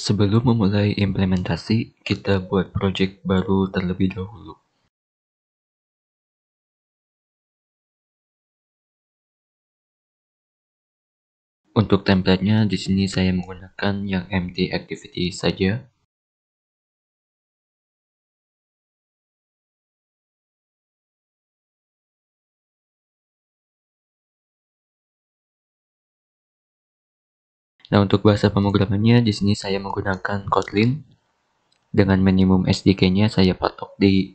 Sebelum memulai implementasi, kita buat project baru terlebih dahulu. Untuk template-nya di sini saya menggunakan yang empty activity saja. Nah, untuk bahasa pemrogramannya di sini saya menggunakan Kotlin. Dengan minimum SDK-nya saya patok di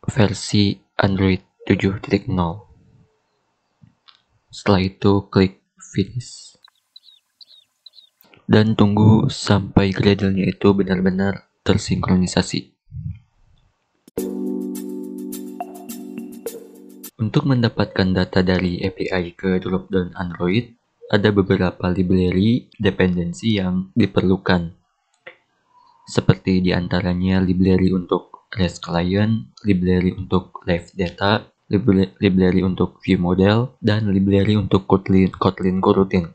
versi Android 7.0. Setelah itu klik finish. Dan tunggu sampai Gradle-nya itu benar-benar tersinkronisasi. Untuk mendapatkan data dari API ke Dropdown Android, ada beberapa library dependensi yang diperlukan. Seperti diantaranya library untuk REST Client, library untuk Live Data, library untuk View Model, dan library untuk Kotlin Coroutine.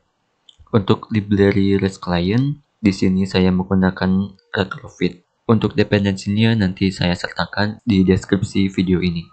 Untuk library REST Client, di sini saya menggunakan Retrofit. Untuk dependensinya nanti saya sertakan di deskripsi video ini.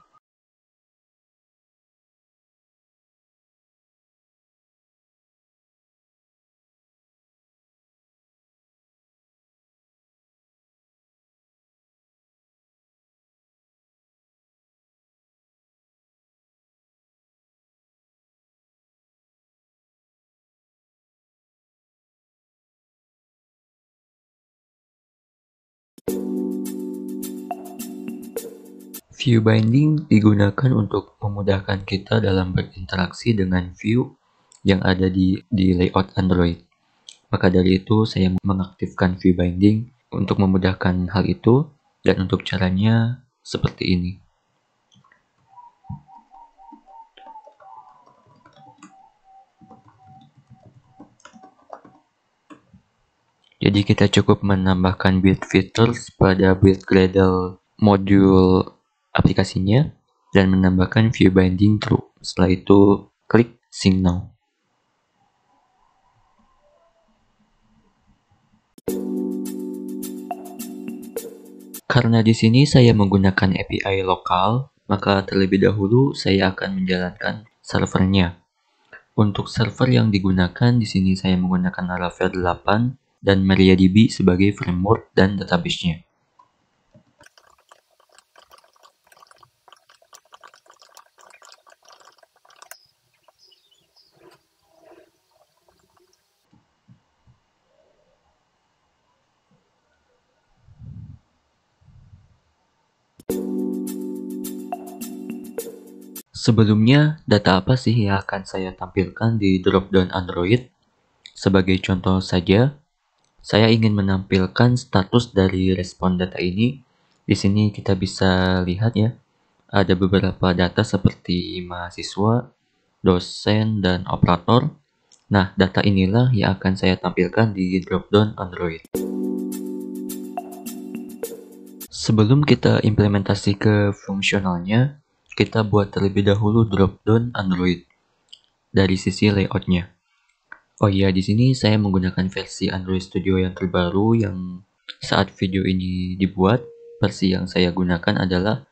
View binding digunakan untuk memudahkan kita dalam berinteraksi dengan view yang ada di layout Android. Maka dari itu saya mengaktifkan view binding untuk memudahkan hal itu, dan untuk caranya seperti ini. Jadi kita cukup menambahkan build features pada build Gradle modul aplikasinya dan menambahkan view binding true. Setelah itu klik sync now. Karena di sini saya menggunakan API lokal, maka terlebih dahulu saya akan menjalankan servernya. Untuk server yang digunakan di sini saya menggunakan Laravel 8 dan MariaDB sebagai framework dan database-nya. Sebelumnya, data apa sih yang akan saya tampilkan di Dropdown Android? Sebagai contoh saja, saya ingin menampilkan status dari respon data ini. Di sini kita bisa lihat ya, ada beberapa data seperti mahasiswa, dosen, dan operator. Nah, data inilah yang akan saya tampilkan di Dropdown Android. Sebelum kita implementasi ke fungsionalnya, kita buat terlebih dahulu Dropdown Android dari sisi layoutnya. Oh iya, di sini saya menggunakan versi Android Studio yang terbaru yang saat video ini dibuat. Versi yang saya gunakan adalah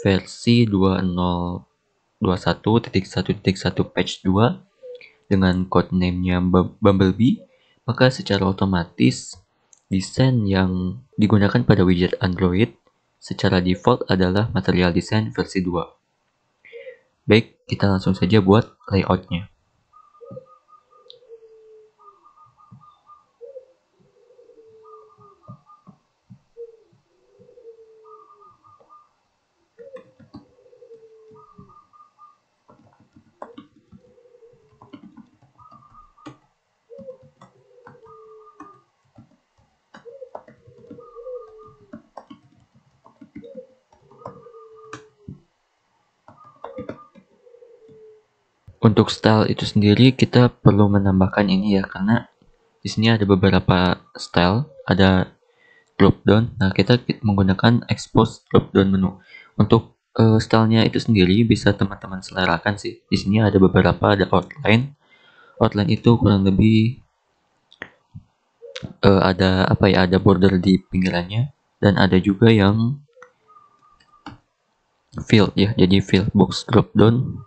versi 2021.1.1 patch 2 dengan codename-nya Bumblebee. Maka secara otomatis desain yang digunakan pada widget Android secara default adalah Material Design versi 2. Baik, kita langsung saja buat layoutnya. Untuk style itu sendiri kita perlu menambahkan ini ya, karena di sini ada beberapa style, ada drop down. Nah, kita menggunakan expose drop down menu. Untuk stylenya itu sendiri bisa teman-teman selerakan sih. Di sini ada beberapa, ada outline. Outline itu kurang lebih ada apa ya, ada border di pinggirannya, dan ada juga yang fill ya, jadi fill box drop down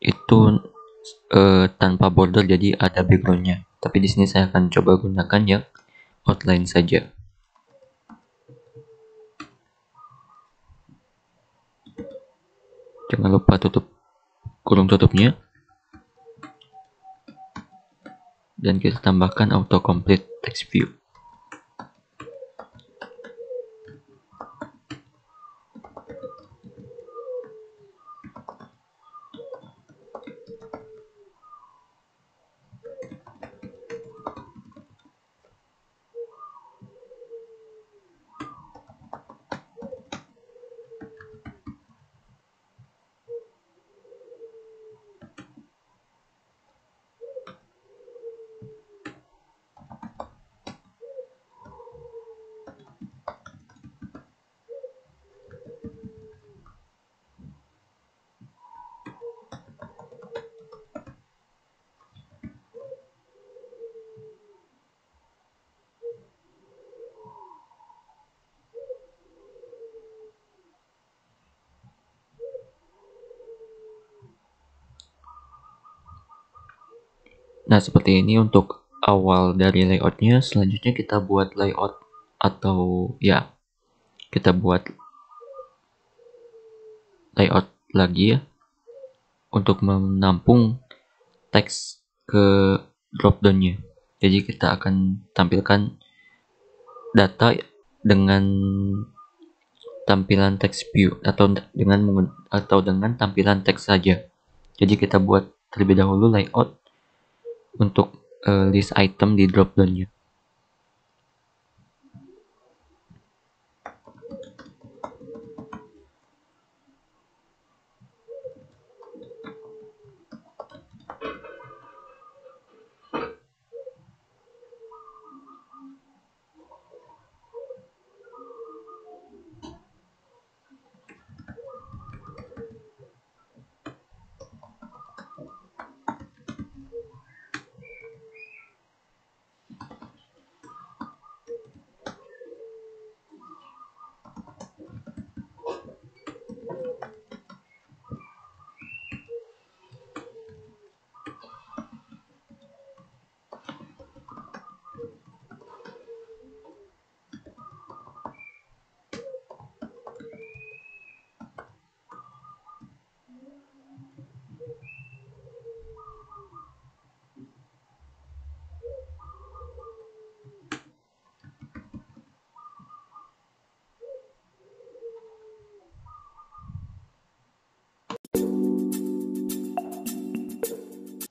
itu tanpa border, jadi ada backgroundnya, tapi di sini saya akan coba gunakan yang outline saja. Jangan lupa tutup kurung tutupnya, dan kita tambahkan autocomplete text view. Nah, seperti ini untuk awal dari layoutnya. Selanjutnya kita buat layout, atau ya, kita buat layout lagi ya, untuk menampung teks ke dropdownnya. Jadi kita akan tampilkan data dengan tampilan text view, atau dengan tampilan teks saja. Jadi kita buat terlebih dahulu layout untuk list item di dropdownnya.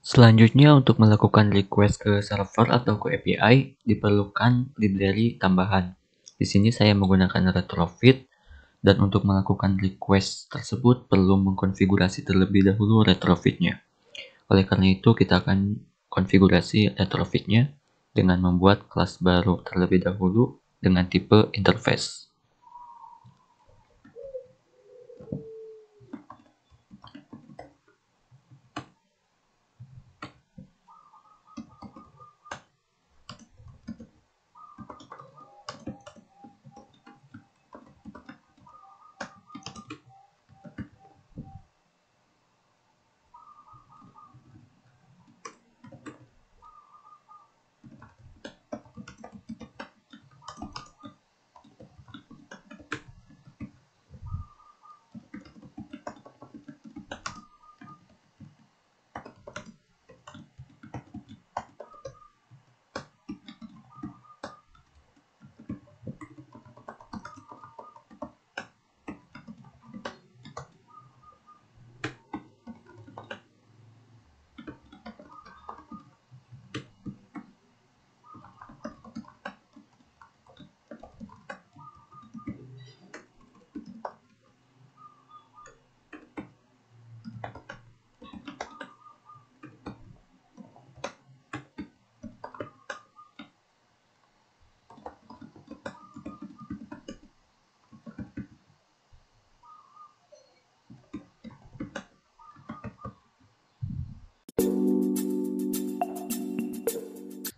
Selanjutnya, untuk melakukan request ke server atau ke API diperlukan library tambahan. Di sini saya menggunakan retrofit, dan untuk melakukan request tersebut perlu mengkonfigurasi terlebih dahulu retrofitnya. Oleh karena itu, kita akan konfigurasi retrofitnya dengan membuat kelas baru terlebih dahulu dengan tipe interface.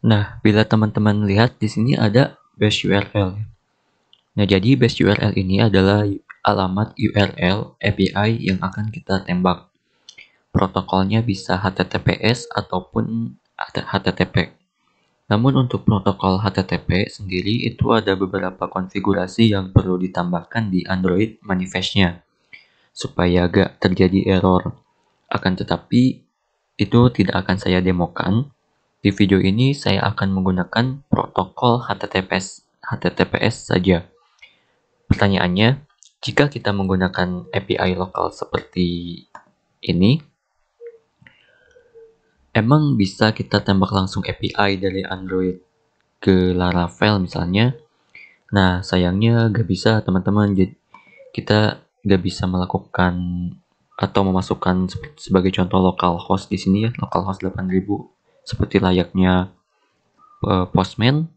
Nah, bila teman-teman lihat di sini ada base URL. Nah, jadi base URL ini adalah alamat URL API yang akan kita tembak. Protokolnya bisa HTTPS ataupun HTTP. Namun untuk protokol HTTP sendiri itu ada beberapa konfigurasi yang perlu ditambahkan di Android manifestnya supaya gak terjadi error. Akan tetapi itu tidak akan saya demokan. Di video ini saya akan menggunakan protokol HTTPS saja. Pertanyaannya, jika kita menggunakan API lokal seperti ini, emang bisa kita tembak langsung API dari Android ke Laravel misalnya? Nah, sayangnya gak bisa teman-teman. Jadi kita gak bisa melakukan atau memasukkan sebagai contoh localhost di sini ya, localhost 8000 seperti layaknya Postman.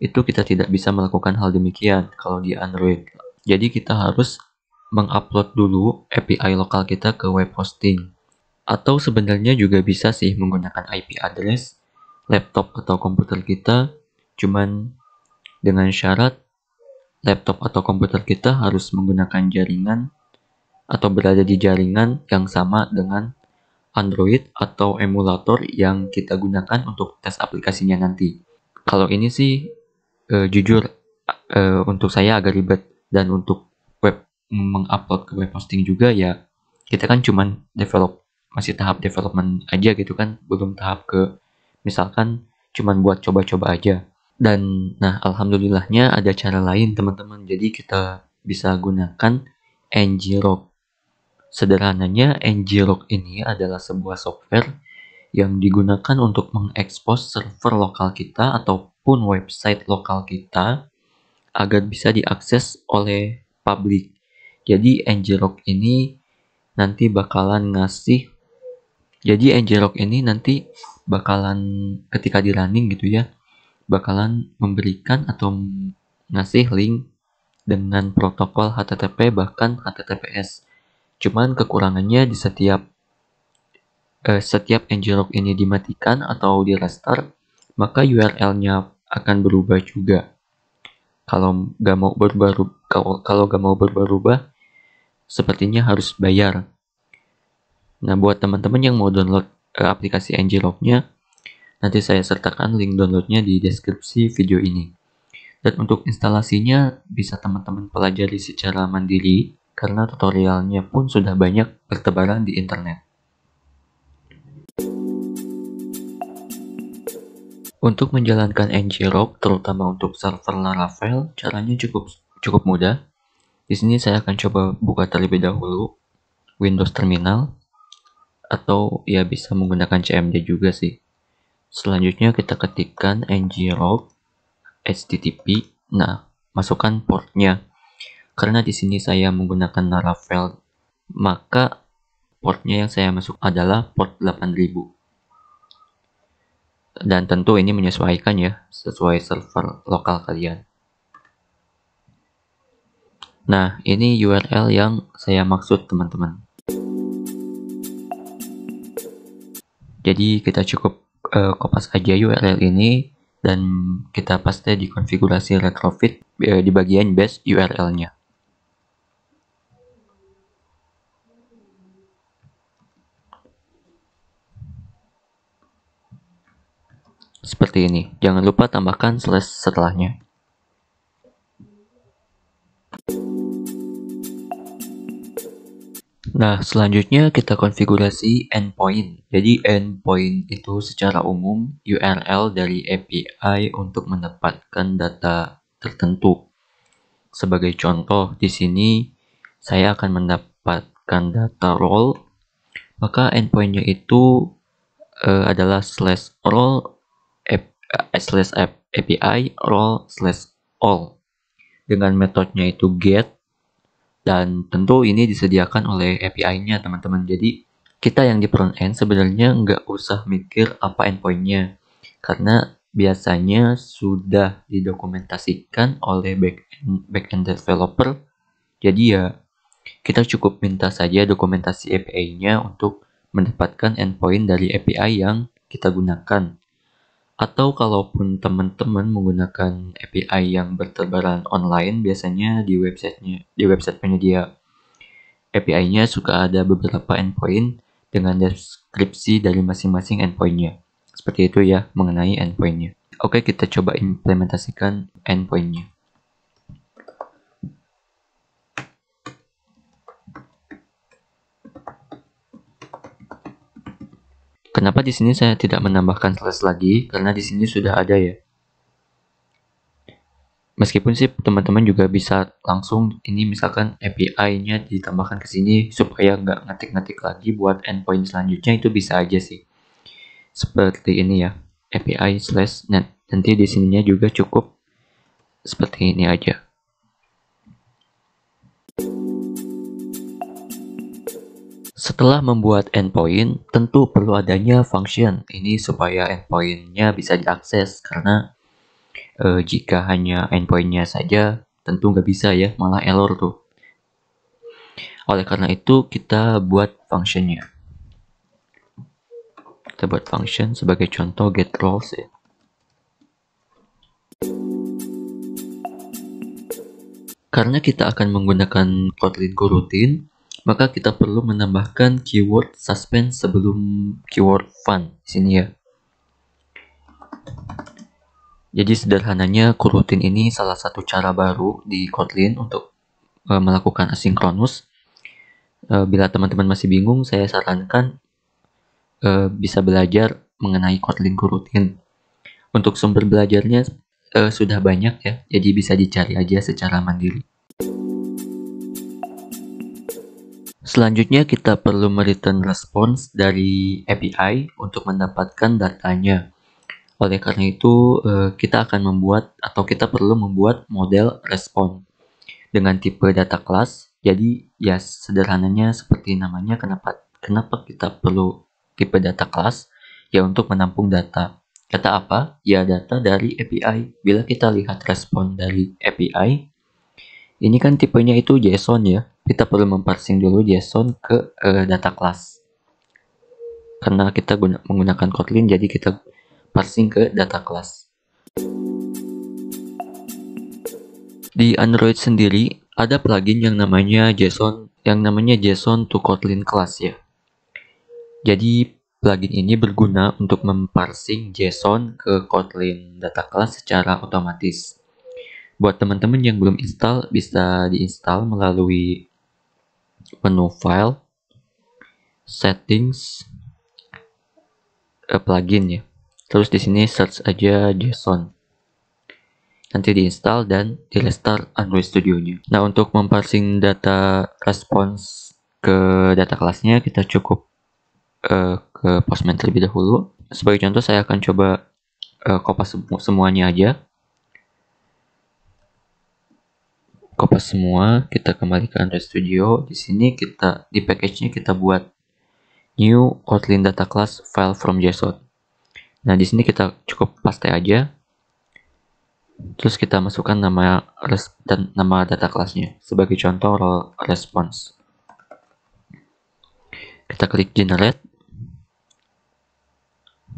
Itu kita tidak bisa melakukan hal demikian kalau di Android. Jadi kita harus mengupload dulu API lokal kita ke web hosting. Atau sebenarnya juga bisa sih menggunakan IP address laptop atau komputer kita, cuman dengan syarat laptop atau komputer kita harus menggunakan jaringan atau berada di jaringan yang sama dengan Android atau emulator yang kita gunakan untuk tes aplikasinya nanti. Kalau ini sih jujur untuk saya agak ribet, dan untuk web mengupload ke web hosting juga ya kita kan cuman masih tahap development aja gitu kan, belum tahap ke misalkan cuman buat coba-coba aja. Dan nah, alhamdulillahnya ada cara lain teman-teman. Jadi kita bisa gunakan ngrok. Sederhananya ngrok ini adalah sebuah software yang digunakan untuk mengekspos server lokal kita ataupun website lokal kita agar bisa diakses oleh publik. Jadi ngrok ini nanti bakalan ketika di running gitu ya, bakalan memberikan atau ngasih link dengan protokol HTTP bahkan HTTPS. Cuman kekurangannya di setiap ngrok ini dimatikan atau di restart, maka URL-nya akan berubah juga. Kalau gak mau berubah, sepertinya harus bayar. Nah, buat teman-teman yang mau download aplikasi ngrok-nya, nanti saya sertakan link downloadnya di deskripsi video ini. Dan untuk instalasinya bisa teman-teman pelajari secara mandiri karena tutorialnya pun sudah banyak bertebaran di internet. Untuk menjalankan ngrok, terutama untuk server Laravel, caranya cukup mudah. Di sini saya akan coba buka terlebih dahulu Windows Terminal, atau ya bisa menggunakan CMD juga sih. Selanjutnya kita ketikkan ngrok http. Nah, masukkan portnya. Karena di sini saya menggunakan Laravel, maka portnya yang saya masuk adalah port 8000. Dan tentu ini menyesuaikan ya, sesuai server lokal kalian. Nah, ini URL yang saya maksud teman-teman. Jadi kita cukup kopas aja URL ini dan kita paste di konfigurasi retrofit di bagian base URL-nya. Seperti ini. Jangan lupa tambahkan slash setelahnya. Nah, selanjutnya kita konfigurasi endpoint. Jadi endpoint itu secara umum URL dari API untuk mendapatkan data tertentu. Sebagai contoh, di sini saya akan mendapatkan data role, maka endpointnya itu adalah API role/all dengan metodenya itu get. Dan tentu ini disediakan oleh API-nya teman-teman. Jadi kita yang di front end sebenarnya nggak usah mikir apa endpoint-nya, karena biasanya sudah didokumentasikan oleh back-end developer. Jadi ya kita cukup minta saja dokumentasi API-nya untuk mendapatkan endpoint dari API yang kita gunakan. Atau kalaupun teman-teman menggunakan API yang bertebaran online, biasanya di website penyedia API-nya suka ada beberapa endpoint dengan deskripsi dari masing-masing endpoint-nya. Seperti itu ya mengenai endpoint-nya. Oke, kita coba implementasikan endpoint-nya. Kenapa di sini saya tidak menambahkan slash lagi? Karena di sini sudah ada ya. Meskipun sih teman-teman juga bisa langsung ini misalkan API-nya ditambahkan ke sini supaya nggak ngetik-ngetik lagi buat endpoint selanjutnya, itu bisa aja sih. Seperti ini ya, API slash net. Nanti di sininya juga cukup seperti ini aja. Setelah membuat endpoint, tentu perlu adanya function. Ini supaya endpoint-nya bisa diakses, karena jika hanya endpoint-nya saja, tentu nggak bisa ya, malah error tuh. Oleh karena itu, kita buat function-nya. Kita buat function sebagai contoh get roles ya. Karena kita akan menggunakan Kotlin coroutine, maka kita perlu menambahkan keyword suspend sebelum keyword fun di sini ya. Jadi sederhananya coroutine ini salah satu cara baru di Kotlin untuk melakukan asinkronus. Bila teman-teman masih bingung, saya sarankan bisa belajar mengenai Kotlin coroutine. Untuk sumber belajarnya sudah banyak ya, jadi bisa dicari aja secara mandiri. Selanjutnya kita perlu mereturn response dari API untuk mendapatkan datanya. Oleh karena itu, kita akan membuat atau kita perlu membuat model respon dengan tipe data class. Jadi ya sederhananya seperti namanya, kenapa kita perlu tipe data class? Ya untuk menampung data. Data apa? Ya data dari API. Bila kita lihat respon dari API, ini kan tipenya itu JSON ya. Kita perlu memparsing dulu JSON ke data class. Karena kita menggunakan Kotlin, jadi kita parsing ke data class. Di Android sendiri ada plugin yang namanya JSON to Kotlin class ya. Jadi plugin ini berguna untuk memparsing JSON ke Kotlin data class secara otomatis. Buat teman-teman yang belum install, bisa diinstal melalui menu file, settings, plugin ya. Terus di sini search aja JSON. Nanti diinstal dan di restart Android Studio-nya. Nah, untuk memparsing data response ke data kelasnya, kita cukup ke Postman terlebih dahulu. Sebagai contoh, saya akan coba kopas semuanya aja. Kopas semua, kita kembali ke Android Studio. Di sini di package-nya kita buat new Kotlin data class file from JSON. Nah, di sini kita cukup paste aja. Terus kita masukkan nama data kelasnya. Sebagai contoh role response. Kita klik generate.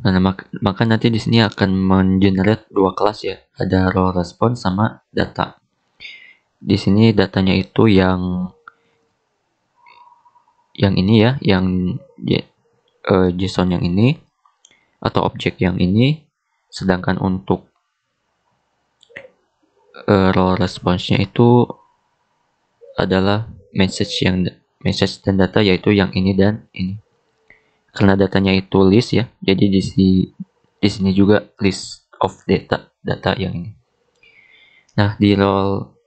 Nah, maka nanti di sini akan mengenerate dua kelas ya. Ada role response sama data. Di sini datanya itu yang ini ya, yang JSON yang ini atau objek yang ini. Sedangkan untuk role response-nya itu adalah message dan data, yaitu yang ini dan ini. Karena datanya itu list ya, jadi di sini juga list of data yang ini. Nah, di role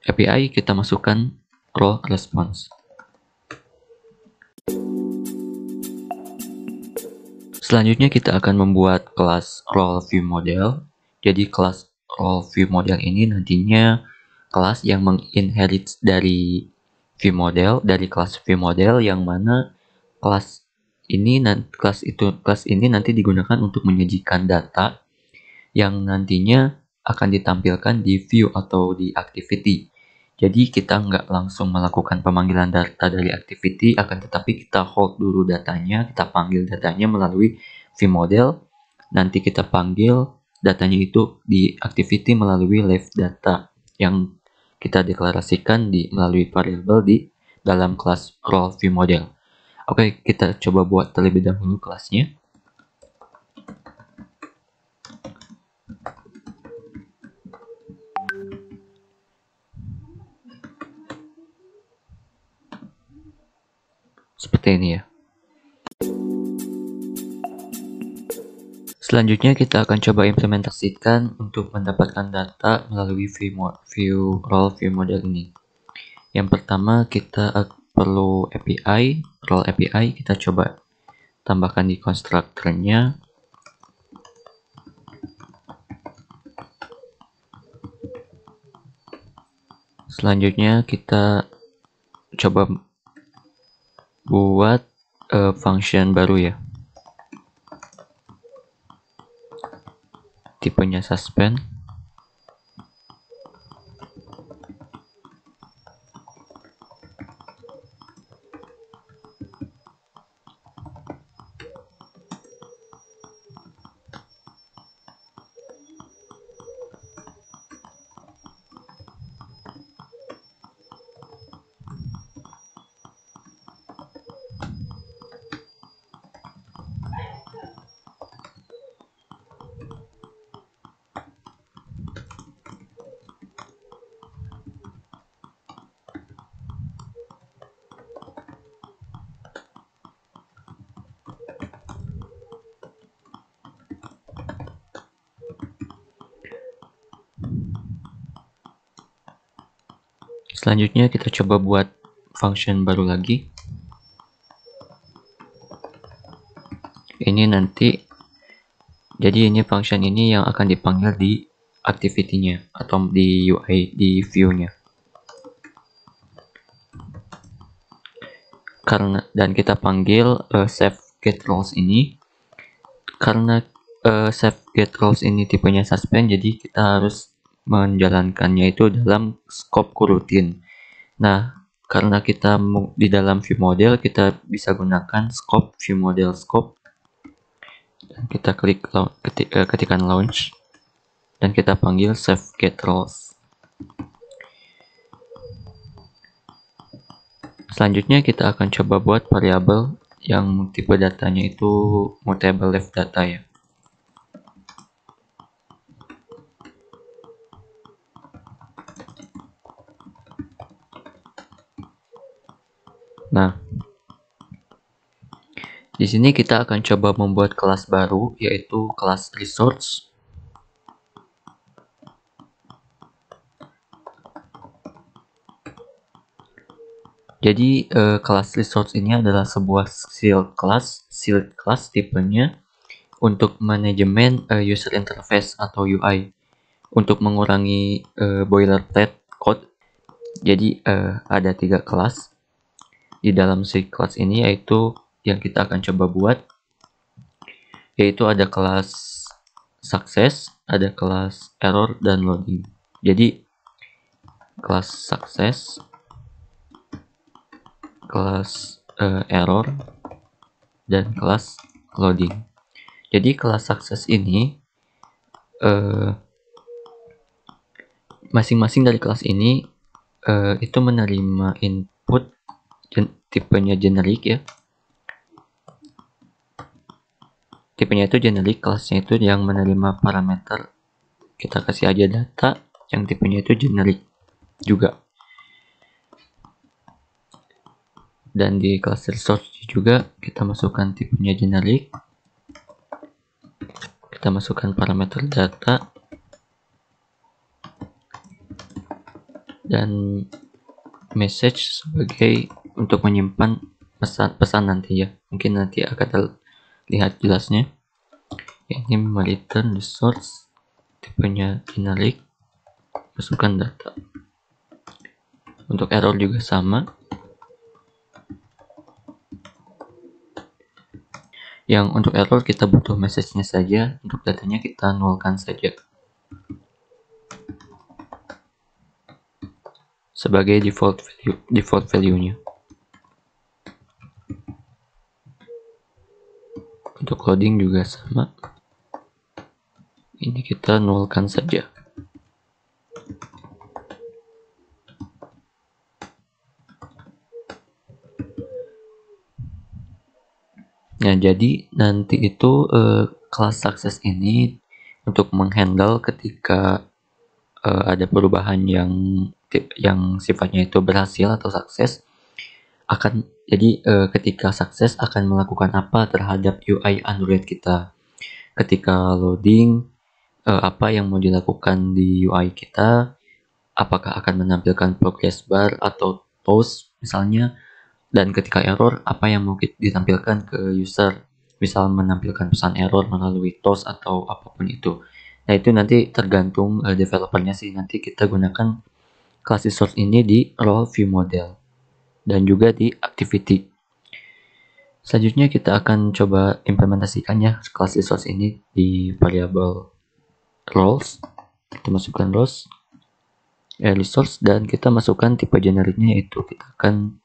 API kita masukkan role response. Selanjutnya kita akan membuat kelas role view model. Jadi kelas role view model ini nantinya kelas yang menginherit dari view model, dari kelas view model, yang mana kelas ini nanti digunakan untuk menyajikan data yang nantinya akan ditampilkan di view atau di activity. Jadi kita nggak langsung melakukan pemanggilan data dari activity, akan tetapi kita hold dulu datanya, kita panggil datanya melalui view model. nanti kita panggil datanya itu di activity melalui live data yang kita deklarasikan melalui variabel di dalam kelas role view model. Oke, kita coba buat terlebih dahulu kelasnya. Seperti ini ya. Selanjutnya kita akan coba implementasikan untuk mendapatkan data melalui role view model ini. Yang pertama kita perlu API, role API kita coba tambahkan di konstruktornya. Selanjutnya kita coba buat function baru ya. Tipenya suspend. Selanjutnya kita coba buat function baru lagi. Ini nanti, jadi ini function ini yang akan dipanggil di activity-nya atau di UI, di view-nya. Dan kita panggil save get roles ini karena save get roles ini tipenya suspend, jadi kita harus menjalankannya itu dalam scope coroutine. Nah, karena kita di dalam view model, kita bisa gunakan scope view model scope. Dan kita klik ketikkan launch dan kita panggil save get roles. Selanjutnya kita akan coba buat variabel yang tipe datanya itu mutable left data ya. Nah, di sini kita akan coba membuat kelas baru, yaitu kelas resource. Jadi kelas resource ini adalah sebuah shield class tipenya untuk manajemen user interface atau UI, untuk mengurangi boilerplate code. Jadi ada 3 kelas di dalam si kelas ini, yaitu yang kita akan coba buat, yaitu ada kelas success, ada kelas error dan loading. Jadi kelas success, kelas error, dan kelas loading. Jadi kelas success ini masing-masing dari kelas ini itu menerima input tipenya generic ya. Tipenya itu generic, kelasnya itu yang menerima parameter, kita kasih aja data yang tipenya itu generic juga. Dan di kelas resource juga kita masukkan tipenya generic, kita masukkan parameter data, dan message sebagai untuk menyimpan pesan nanti ya. Mungkin nanti akan lihat jelasnya. Ini return resource, tipenya generic, masukkan data. Untuk error juga sama. Yang untuk error kita butuh message-nya saja, untuk datanya kita nolkan saja sebagai default value-nya. Untuk loading juga sama. Ini kita nolkan saja. Nah, jadi nanti itu kelas sukses ini untuk menghandle ketika ada perubahan yang sifatnya itu berhasil atau sukses, akan jadi ketika sukses akan melakukan apa terhadap UI Android kita. Ketika loading, apa yang mau dilakukan di UI kita, apakah akan menampilkan progress bar atau toast misalnya, dan ketika error apa yang mau ditampilkan ke user, misal menampilkan pesan error melalui toast atau apapun itu. Nah, itu nanti tergantung developernya sih. Nanti kita gunakan class resource ini di role view model dan juga di activity. Selanjutnya kita akan coba implementasikan ya class resource ini di variable roles. Kita masukkan roles resource dan kita masukkan tipe generiknya, yaitu kita akan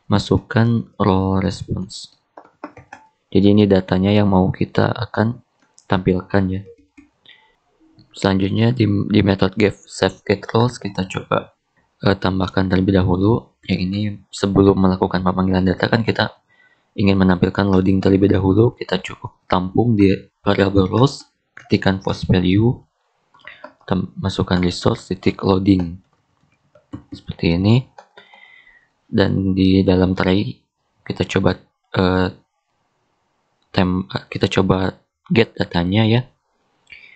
masukkan role response. Jadi ini datanya yang mau kita akan tampilkan ya. Selanjutnya di method getRoles kita coba tambahkan terlebih dahulu. Yang ini sebelum melakukan pemanggilan data kan kita ingin menampilkan loading terlebih dahulu. Kita cukup tampung di variable roles, ketikkan post value, masukkan resource titik loading seperti ini, dan di dalam tray kita coba kita coba get datanya ya,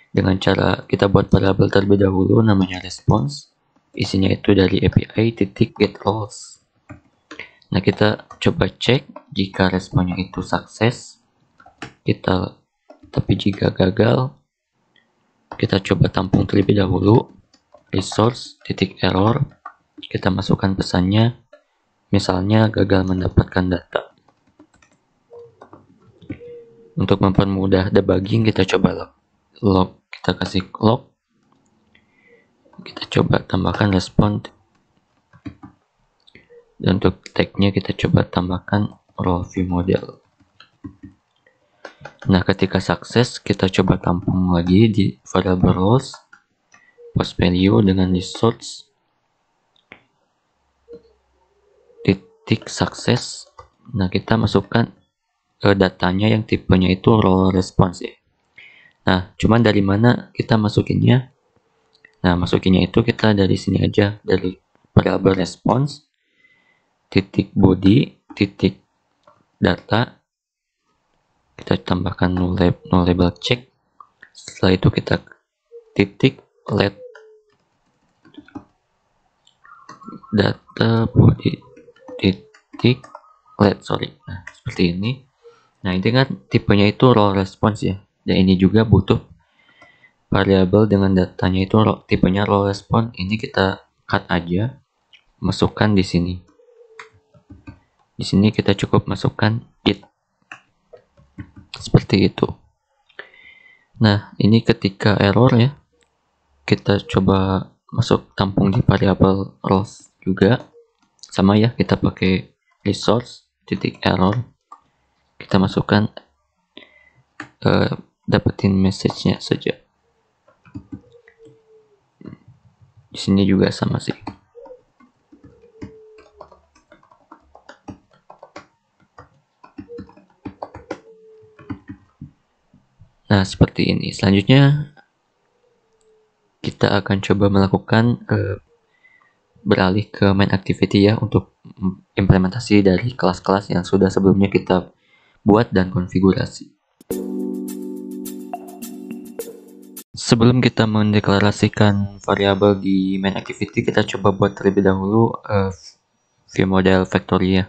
dengan cara kita buat variabel terlebih dahulu namanya response, isinya itu dari API titik get roles. Nah, kita coba cek jika responnya itu sukses, tapi jika gagal kita coba tampung terlebih dahulu resource titik error, kita masukkan pesannya, misalnya gagal mendapatkan data. Untuk mempermudah debugging kita coba log, kita kasih log, kita coba tambahkan respon, dan untuk tagnya kita coba tambahkan role view model. Nah, ketika sukses kita coba tampung lagi di variable roles post value dengan resource titik sukses. Nah, kita masukkan datanya yang tipenya itu role response ya. Nah, cuman dari mana kita masukinnya? Nah, masukinnya itu kita dari sini aja, dari variable response titik body titik data, kita tambahkan null label check. Setelah itu kita titik let data body titik let, nah seperti ini. Nah, ini kan tipenya itu role response ya, dan ini juga butuh variabel dengan datanya itu tipenya role response. Ini kita cut aja, masukkan di sini. Di sini kita cukup masukkan it seperti itu. Nah, ini ketika error ya, kita coba masuk tampung di variabel roles juga, sama ya, kita pakai resource titik error, kita masukkan dapetin message-nya saja. Di sini juga sama sih. Nah, seperti ini. Selanjutnya kita akan coba melakukan beralih ke main activity ya, untuk implementasi dari kelas-kelas yang sudah sebelumnya kita buat dan konfigurasi. Sebelum kita mendeklarasikan variabel di main activity, kita coba buat terlebih dahulu view model factory ya.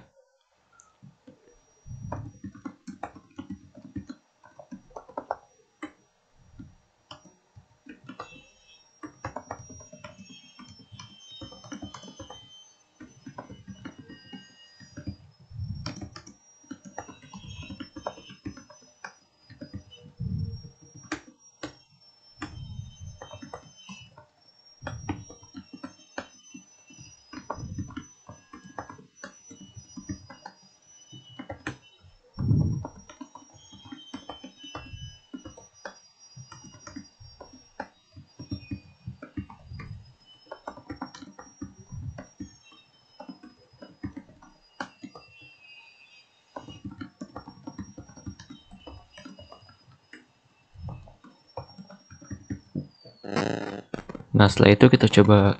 Nah, setelah itu kita coba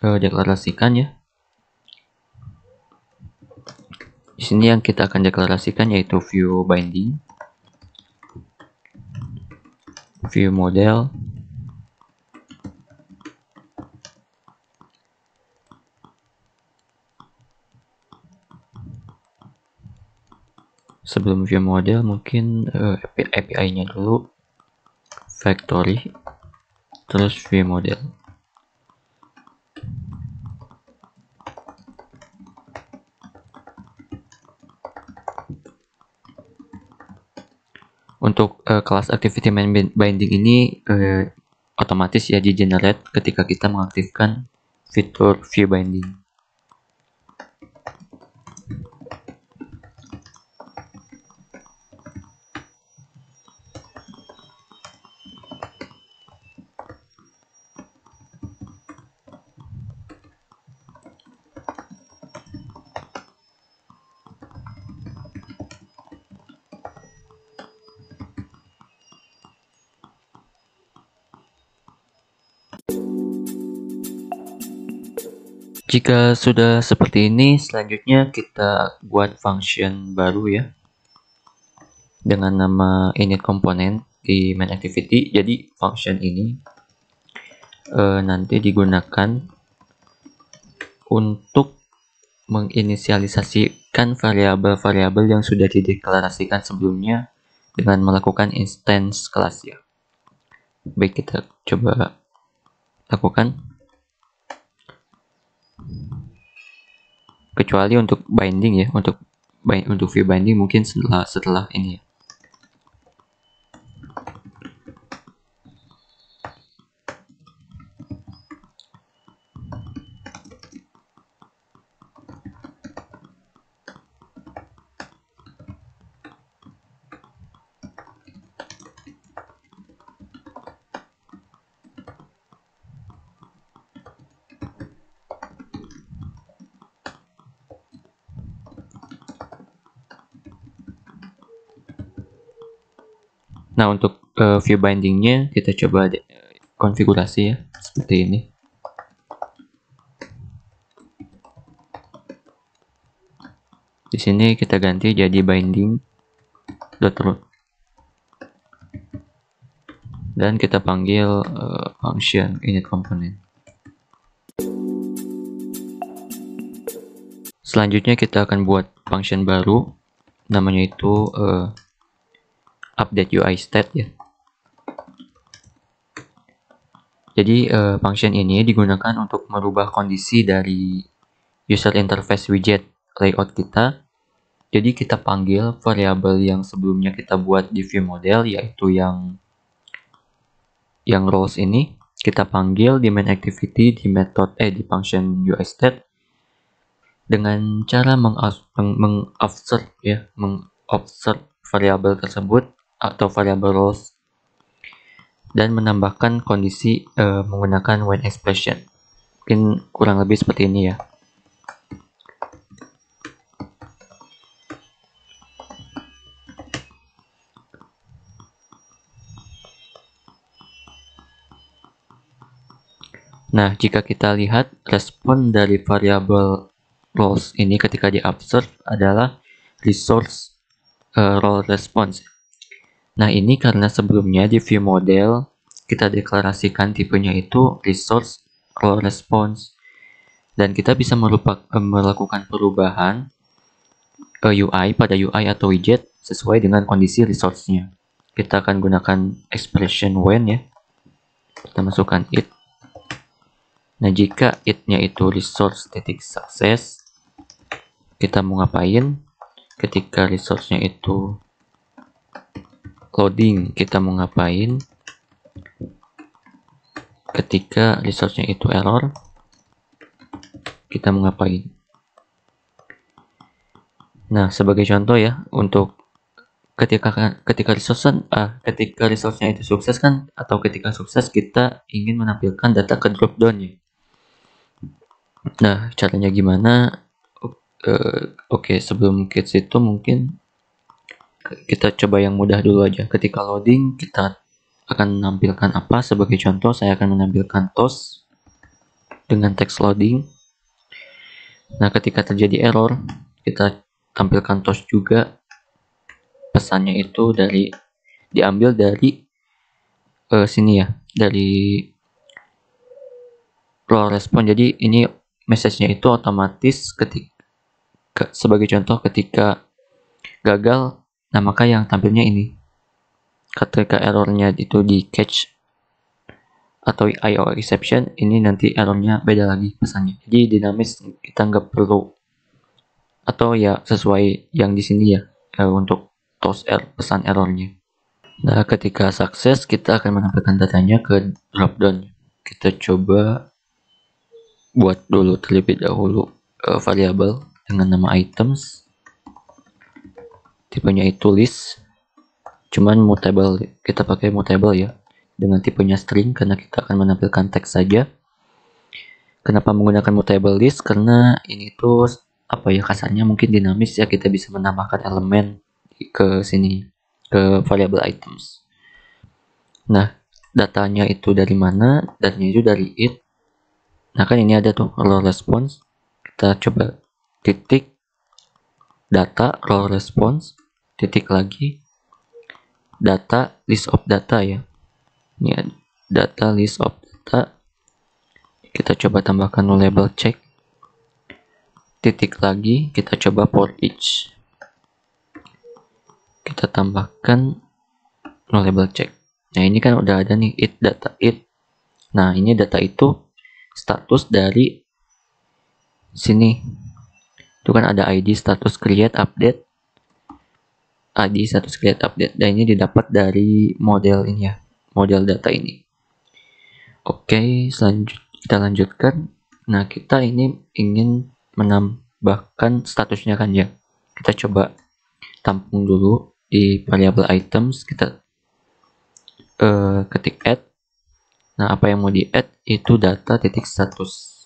deklarasikan ya. Di sini yang kita akan deklarasikan yaitu view binding, view model, sebelum view model mungkin API-nya dulu, factory, terus view model. Untuk kelas activity binding ini otomatis ya di generate ketika kita mengaktifkan fitur view binding. Jika sudah seperti ini, selanjutnya kita buat function baru ya, dengan nama init component di main activity. Jadi function ini nanti digunakan untuk menginisialisasikan variabel-variabel yang sudah dideklarasikan sebelumnya dengan melakukan instance kelas ya. Baik, kita coba lakukan. Kecuali untuk binding ya, untuk view binding mungkin setelah ini ya. Nah, untuk view bindingnya kita coba konfigurasi ya, seperti ini. Di sini kita ganti jadi binding.root dan kita panggil function init component. Selanjutnya kita akan buat function baru, namanya itu update UI state ya. Jadi function ini digunakan untuk merubah kondisi dari user interface widget layout kita. Jadi kita panggil variabel yang sebelumnya kita buat di view model, yaitu yang roles ini, kita panggil di main activity di di function UI state dengan cara mengobserve variabel tersebut atau variabel roles dan menambahkan kondisi menggunakan when expression. Mungkin kurang lebih seperti ini ya. Nah, jika kita lihat respon dari variabel roles ini ketika di-observe adalah resource role response. Nah, ini karena sebelumnya di view model kita deklarasikan tipenya itu resource role response, dan kita bisa melakukan perubahan UI pada UI atau widget sesuai dengan kondisi resource-nya. Kita akan gunakan expression when ya. Kita masukkan it. Nah, jika it-nya itu resource.success, kita mau ngapain? Ketika resource-nya itu loading, kita mau ngapain? Ketika resource-nya itu error, kita mau ngapain? Nah, sebagai contoh ya, untuk ketika resource-nya itu sukses kan, atau ketika sukses kita ingin menampilkan data ke drop down ya. Nah, caranya gimana? Oke, sebelum ke situ mungkin kita coba yang mudah dulu aja. Ketika loading, kita akan menampilkan apa. Sebagai contoh, saya akan menampilkan toast dengan text loading. Nah, ketika terjadi error, kita tampilkan toast juga. Pesannya itu diambil dari sini ya, dari role response. Jadi ini message-nya itu otomatis sebagai contoh ketika gagal, nah maka yang tampilnya ini. Ketika errornya itu di catch atau IO exception, ini nanti errornya beda lagi pesannya. Jadi dinamis, kita nggak perlu, atau ya sesuai yang di sini ya, untuk toast pesan errornya. Nah, ketika sukses, kita akan menampilkan datanya ke dropdown. Kita coba buat dulu terlebih dahulu variabel dengan nama items. Tipenya itu list. Cuman mutable, kita pakai mutable ya. Dengan tipenya string karena kita akan menampilkan teks saja. Kenapa menggunakan mutable list? Karena ini tuh apa ya, kasarnya mungkin dinamis ya, kita bisa menambahkan elemen ke sini, ke variable items. Nah, datanya itu dari mana? Datanya itu dari it. Nah, kan ini ada tuh role response. Kita coba titik data role response, titik lagi data list of data ya. Ini ada data list of data. Kita coba tambahkan no label check. Titik lagi, kita coba for each. Kita tambahkan no label check. Nah, ini kan udah ada nih it data it. Nah, ini data itu status dari sini. Itu kan ada ID status create update. ID status create update. Dan ini didapat dari model ini ya, model data ini. Oke, kita lanjutkan. Nah, kita ini ingin menambahkan statusnya kan ya. Kita coba tampung dulu di variable items. Kita ketik add. Nah, apa yang mau di add itu data titik status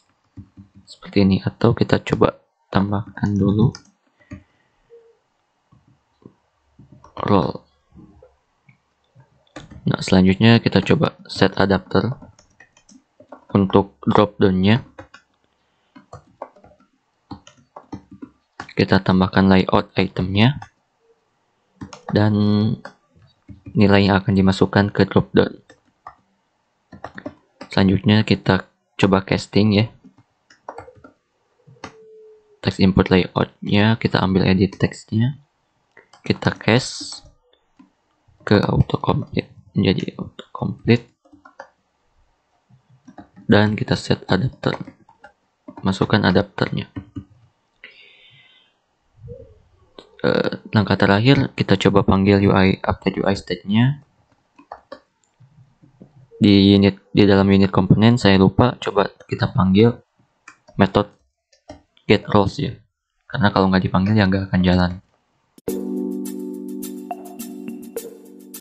seperti ini. Atau kita coba tambahkan dulu role. Nah, selanjutnya kita coba set adapter untuk drop down-nya. Kita tambahkan layout itemnya dan nilai yang akan dimasukkan ke drop down. Selanjutnya kita coba casting ya. Text input layout-nya kita ambil edit text-nya. Kita cast ke autocomplete menjadi autocomplete dan kita set adapter, masukkan adapternya. Langkah terakhir kita coba panggil UI update UI state-nya di dalam unit komponen. Saya lupa, coba kita panggil method get roles ya, karena kalau nggak dipanggil ya nggak akan jalan.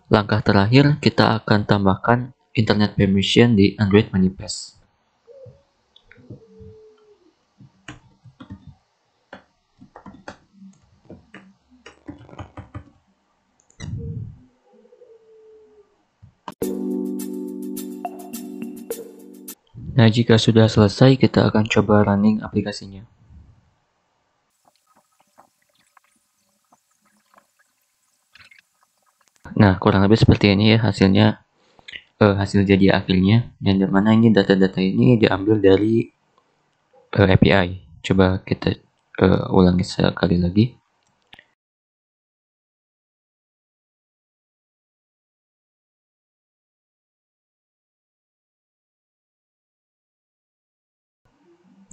Langkah terakhir, kita akan tambahkan internet permission di Android Manifest. Nah, jika sudah selesai, kita akan coba running aplikasinya. Nah, kurang lebih seperti ini ya hasilnya, hasil jadi akhirnya, dan dimana ini data-data ini diambil dari API. Coba kita ulangi sekali lagi.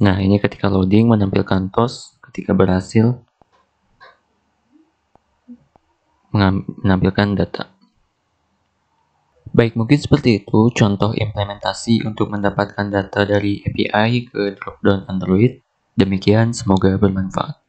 Nah, ini ketika loading menampilkan toast, ketika berhasil menampilkan data. Baik, mungkin seperti itu contoh implementasi untuk mendapatkan data dari API ke dropdown Android. Demikian, semoga bermanfaat.